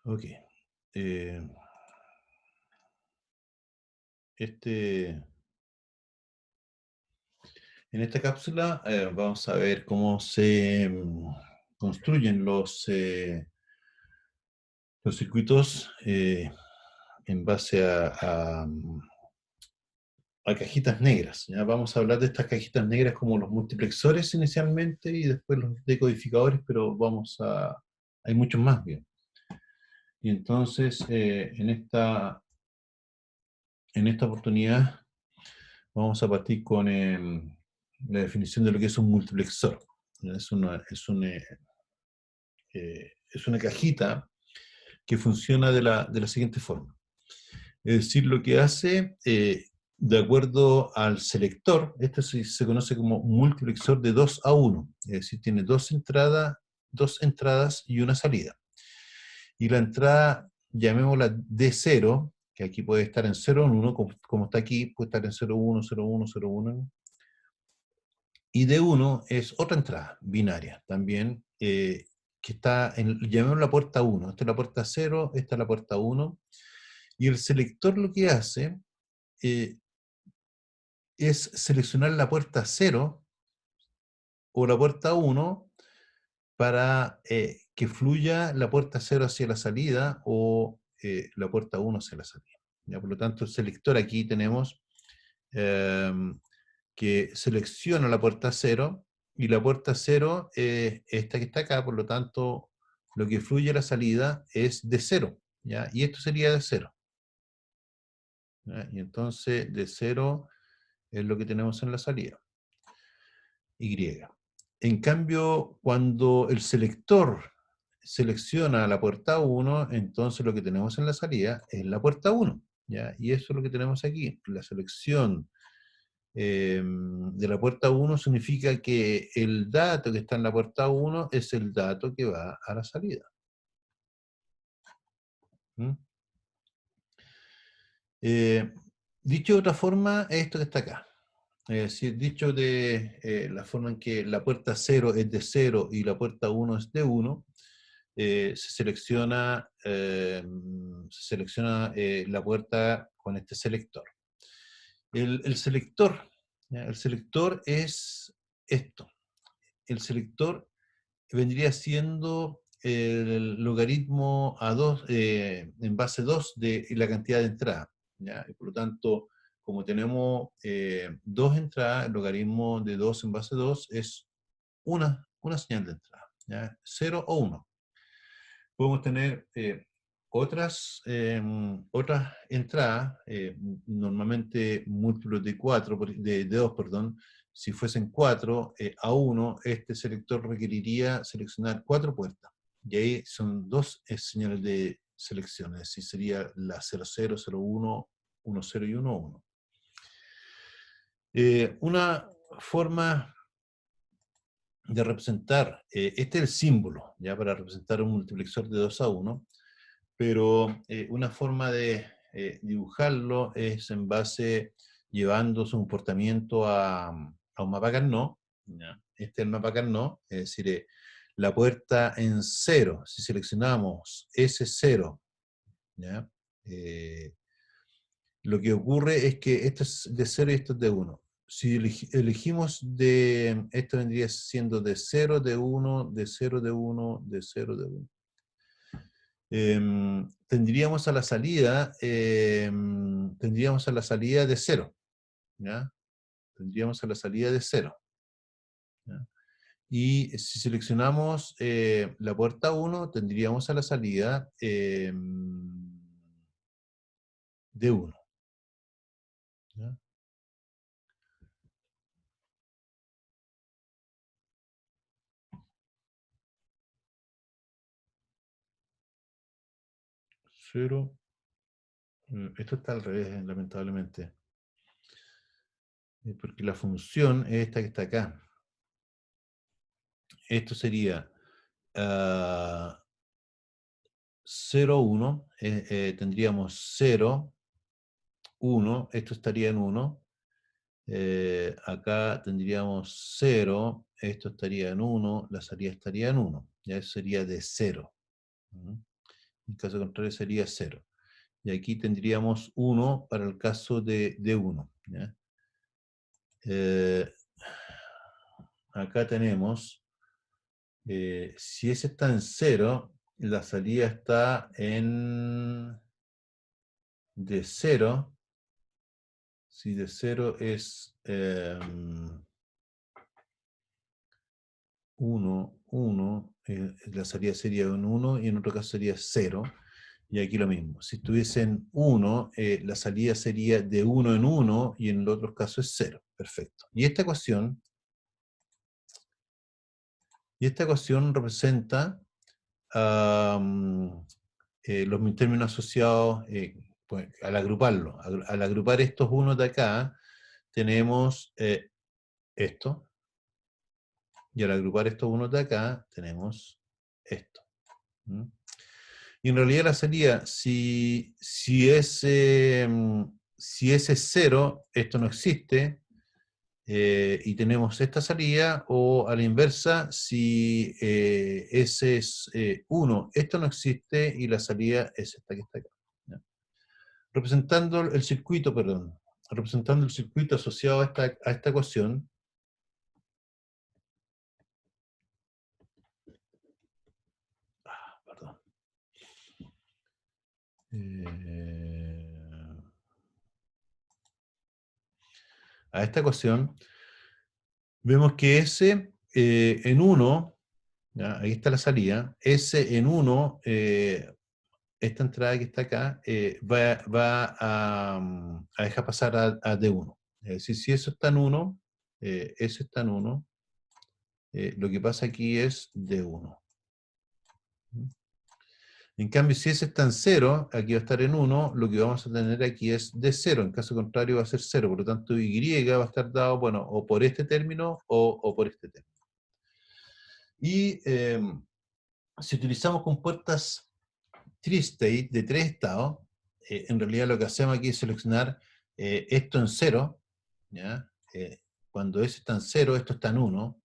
Ok. Eh, este, en esta cápsula vamos a ver cómo se construyen los circuitos en base a cajitas negras. ¿Ya? Vamos a hablar de estas cajitas negras como los multiplexores inicialmente y después los decodificadores, pero hay muchos más bien. Y entonces, en esta oportunidad vamos a partir con la definición de lo que es un multiplexor. Es una cajita que funciona de la siguiente forma. Es decir, lo que hace, de acuerdo al selector, esto se conoce como multiplexor de 2 a 1, es decir, tiene dos entradas y una salida. Y la entrada, llamémosla D0, que aquí puede estar en 0 en 1, como está aquí, puede estar en 0, 1, 0, 1, 0, 1. Y D1 es otra entrada binaria, también, que está llamémosla puerta 1. Esta es la puerta 0, esta es la puerta 1. Y el selector lo que hace eh, es seleccionar la puerta 0 o la puerta 1 para que fluya la puerta 0 hacia la salida o la puerta 1 hacia la salida. ¿Ya? Por lo tanto, el selector aquí tenemos eh, que selecciona la puerta 0 y la puerta 0 es esta que está acá, por lo tanto, lo que fluye a la salida es de 0. ¿Ya? Y esto sería de 0. ¿Ya? Y entonces de 0 es lo que tenemos en la salida. Y. En cambio, cuando el selector selecciona la puerta 1, entonces lo que tenemos en la salida es la puerta 1. ¿Ya? Y eso es lo que tenemos aquí. La selección de la puerta 1 significa que el dato que está en la puerta 1 es el dato que va a la salida. ¿Mm? Dicho de otra forma, es esto que está acá. Es decir, dicho de la forma en que la puerta 0 es de 0 y la puerta 1 es de 1, se selecciona la puerta con este selector. El selector, ¿ya? El selector es esto. El selector vendría siendo el logaritmo a 2 en base 2 de la cantidad de entradas. ¿Ya? Y por lo tanto, como tenemos dos entradas, el logaritmo de 2 en base 2 es una señal de entrada, ¿ya? 0 o 1. Podemos tener otras entradas, normalmente múltiplos de 4, de 2, perdón. Si fuesen 4 a 1, este selector requeriría seleccionar 4 puertas. Y ahí son dos señales de selección, es decir, sería la 00, 01, 10 y 11. Una forma de representar, este es el símbolo, ya para representar un multiplexor de 2 a 1, pero una forma de dibujarlo es en base, llevando su comportamiento a un mapa Carnot. ¿Ya? Este es el mapa Carnot, es decir, la puerta en 0, si seleccionamos ese 0, ¿ya? Lo que ocurre es que esto es de 0 y esto es de 1. Si elegimos esto vendría siendo de 0, de 1, de 0, de 1, de 0, de 1. Tendríamos a la salida, de 0. ¿Ya? Tendríamos a la salida de 0. ¿Ya? Y si seleccionamos la puerta 1, tendríamos a la salida de 1. ¿Ya? 0. Esto está al revés, lamentablemente. Porque la función es esta que está acá. Esto sería 0, 1. Tendríamos 0, 1. Esto estaría en 1. Acá tendríamos 0, esto estaría en 1, la salida estaría en 1, ya eso sería de 0. En caso contrario sería 0. Y aquí tendríamos 1 para el caso de 1. ¿Ya? Acá tenemos, si ese está en 0, la salida está en de 0. Si de 0 es 1, 1, la salida sería un 1 y en otro caso sería 0. Y aquí lo mismo. Si estuviesen 1, la salida sería de 1 en 1 y en el otro caso es 0. Perfecto. Y esta ecuación representa los términos asociados, pues, al agruparlo. Al agrupar estos unos de acá, tenemos esto. Y al agrupar estos unos de acá, tenemos esto. ¿Mm? Y en realidad la salida, si ese es 0, esto no existe, y tenemos esta salida, o a la inversa, si ese es 1, esto no existe, y la salida es esta que está acá. ¿Ya? Representando el circuito, perdón, representando el circuito asociado a esta ecuación, perdón. A esta ecuación, vemos que S en 1, ahí está la salida, S en 1, esta entrada que está acá, va a dejar pasar a D1. Es decir, si eso está en 1, eso está en 1, lo que pasa aquí es D1. En cambio, si ese está en 0, aquí va a estar en 1, lo que vamos a tener aquí es D0, en caso contrario va a ser 0, por lo tanto Y va a estar dado, bueno, o por este término o por este término. Y si utilizamos compuertas tri-state de 3 estados, en realidad lo que hacemos aquí es seleccionar esto en 0, ¿ya? Cuando ese está en 0, esto está en 1,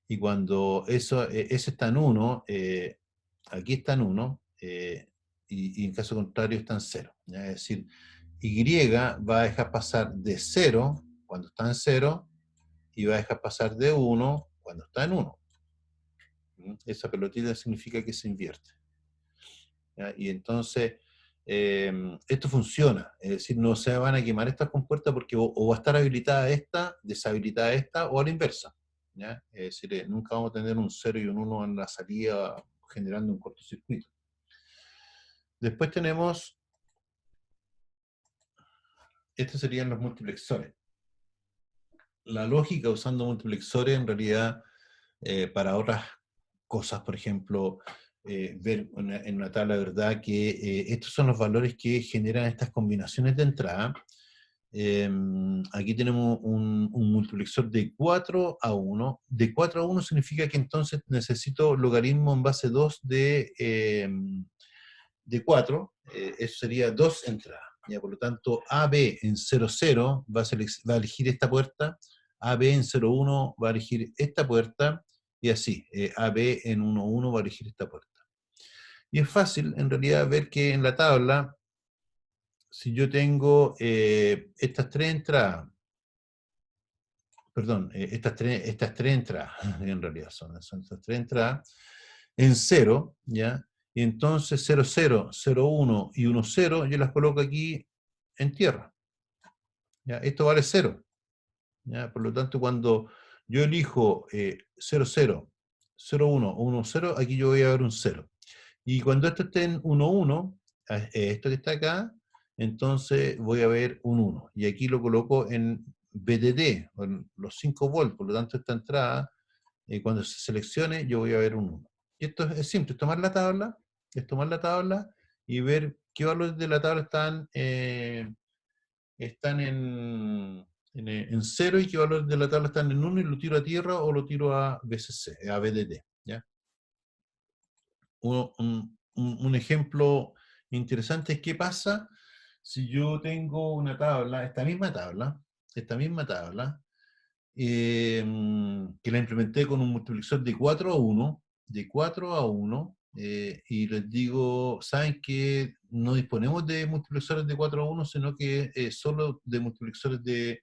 y cuando ese está en 1, aquí está en 1, y en caso contrario está en 0. ¿Ya? Es decir, Y va a dejar pasar de 0 cuando está en 0, y va a dejar pasar de 1 cuando está en 1. Esa pelotita significa que se invierte. ¿Ya? Y entonces, esto funciona, es decir, no se van a quemar estas compuertas porque o va a estar habilitada esta, deshabilitada esta, o a la inversa. ¿Ya? Es decir, nunca vamos a tener un 0 y un 1 en la salida generando un cortocircuito. Después tenemos, estos serían los multiplexores. La lógica usando multiplexores en realidad para otras cosas, por ejemplo, ver en una tabla de verdad que estos son los valores que generan estas combinaciones de entrada. Aquí tenemos un multiplexor de 4 a 1. De 4 a 1 significa que entonces necesito logaritmo en base 2 de 4. Eso sería 2 entradas. ¿Ya? Por lo tanto, AB en 0, 0 va a elegir esta puerta, AB en 0, 1 va a elegir esta puerta, y así, AB en 1, 1 va a elegir esta puerta. Y es fácil, en realidad, ver que en la tabla, si yo tengo estas tres entradas, perdón, estas tres entradas, en realidad son estas tres entradas, en 0, ¿ya? Y entonces 0, 0, 0, 1 y 1, 0, yo las coloco aquí en tierra. ¿Ya? Esto vale 0. ¿Ya? Por lo tanto, cuando yo elijo 0, 0, 0, 1 o 1, 0, aquí yo voy a ver un 0. Y cuando esto esté en 1, 1, esto que está acá, entonces voy a ver un 1. Y aquí lo coloco en VDD, en los 5 volts. Por lo tanto, esta entrada, cuando se seleccione, yo voy a ver un 1. Y esto es simple, es tomar la tabla y ver qué valores de la tabla están en 0 y qué valores de la tabla están en 1, y lo tiro a tierra o lo tiro a BCC, a BDD. ¿Ya? Un ejemplo interesante es qué pasa si yo tengo una tabla, esta misma tabla, que la implementé con un multiplexor de 4 a 1, y les digo, saben que no disponemos de multiplexores de 4 a 1, sino que solo de multiplexores de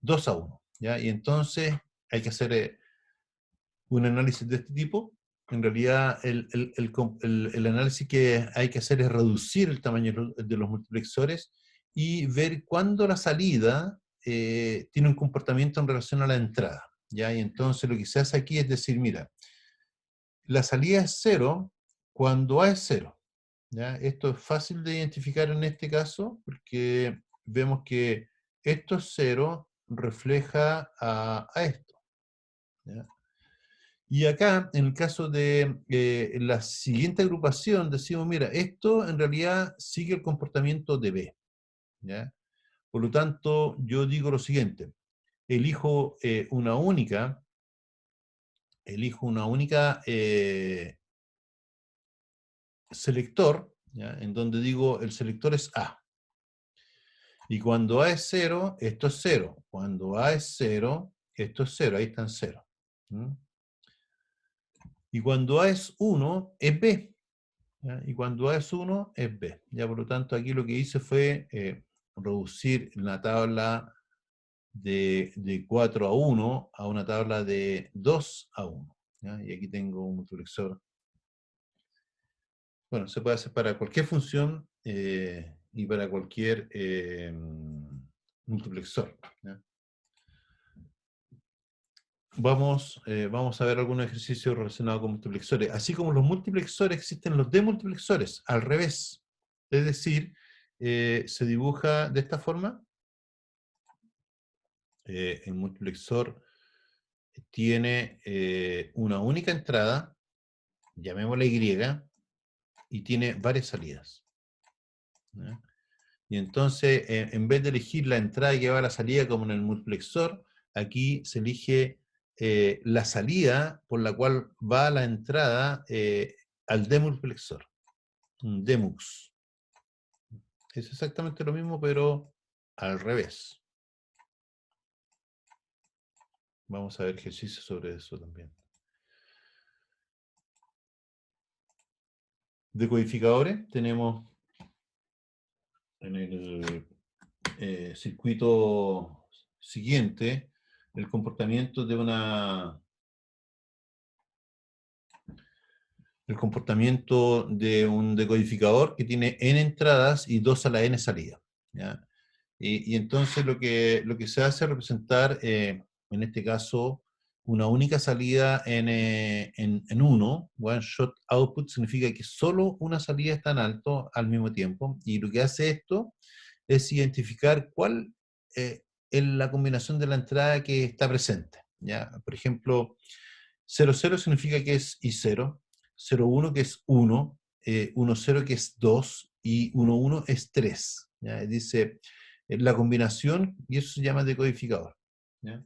2 a 1, ¿ya? Y entonces hay que hacer un análisis de este tipo. En realidad, el análisis que hay que hacer es reducir el tamaño de los multiplexores y ver cuándo la salida tiene un comportamiento en relación a la entrada, ¿ya? Y entonces lo que se hace aquí es decir, mira, la salida es 0 cuando A es 0, ¿ya? Esto es fácil de identificar en este caso porque vemos que esto es 0 refleja a esto, ¿ya? Y acá, en el caso de la siguiente agrupación, decimos, mira, esto en realidad sigue el comportamiento de B, ¿ya? Por lo tanto, yo digo lo siguiente, elijo una única selector, ¿ya? En donde digo, el selector es A. Y cuando A es 0, esto es 0. Cuando A es 0, esto es 0. Ahí está en 0. ¿Mm? Y cuando A es 1, es B. ¿Ya? Y cuando A es 1, es B. Ya, por lo tanto, aquí lo que hice fue reducir la tabla de 4 a 1 a una tabla de 2 a 1. ¿Ya? Y aquí tengo un multiplexor. Bueno, se puede hacer para cualquier función y para cualquier multiplexor. ¿Ya? Vamos a ver algunos ejercicios relacionados con multiplexores. Así como los multiplexores, existen los demultiplexores, al revés. Es decir, se dibuja de esta forma. El multiplexor tiene una única entrada, llamémosla Y, y tiene varias salidas, ¿ya? Y entonces, en vez de elegir la entrada que va a la salida como en el multiplexor, aquí se elige la salida por la cual va la entrada al demultiplexor, un demux. Es exactamente lo mismo, pero al revés. Vamos a ver ejercicios sobre eso también. Decodificadores, tenemos en el circuito siguiente el comportamiento de un decodificador que tiene n entradas y 2 a la n salida, ¿ya? Y entonces lo que se hace es representar, en este caso, una única salida en uno. One shot output significa que solo una salida está en alto al mismo tiempo, y lo que hace esto es identificar cuál es la combinación de la entrada que está presente, ¿ya? Por ejemplo, 00 significa que es I0, 01 que es 1, 10 que es 2 y 11 es 3. ¿Ya? Dice la combinación, y eso se llama decodificador, ¿ya?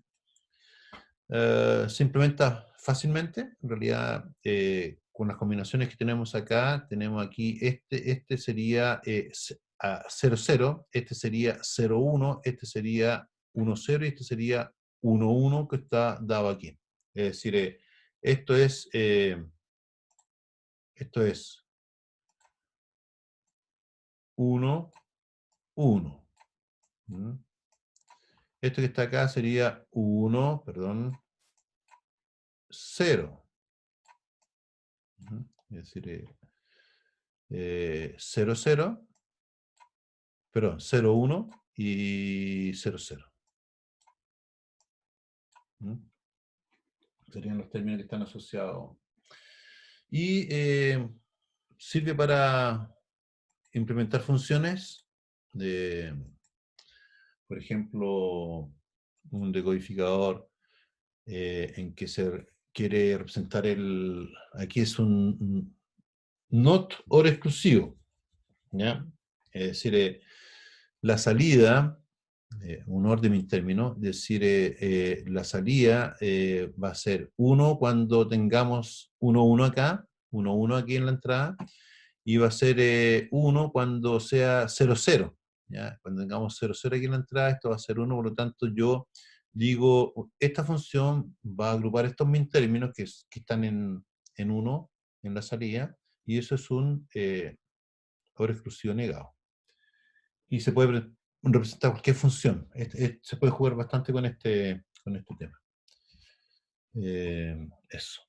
Se implementa fácilmente, en realidad, con las combinaciones que tenemos acá. Tenemos aquí, este sería 00, este sería 01, este sería 10 y este sería 11 que está dado aquí. Es decir, esto es, esto es 1, 1. ¿Mm? Esto que está acá sería 1, perdón, 0. Es decir, 0, 0, perdón, 0, 1 y 0, 0. Serían los términos que están asociados. Y sirve para implementar funciones de, por ejemplo, un decodificador en que se quiere representar aquí es un not or exclusivo, ¿ya? Es decir, la salida, un orden intérmino, es decir, la salida va a ser 1 cuando tengamos 1, 1 acá, 1, 1 aquí en la entrada, y va a ser 1 cuando sea 0, 0. ¿Ya? Cuando tengamos 0, 0 aquí en la entrada, esto va a ser 1, por lo tanto yo digo, esta función va a agrupar estos min términos que están en 1 en la salida, y eso es un valor exclusivo negado. Y se puede representar cualquier función. Se puede jugar bastante con este tema. Eso.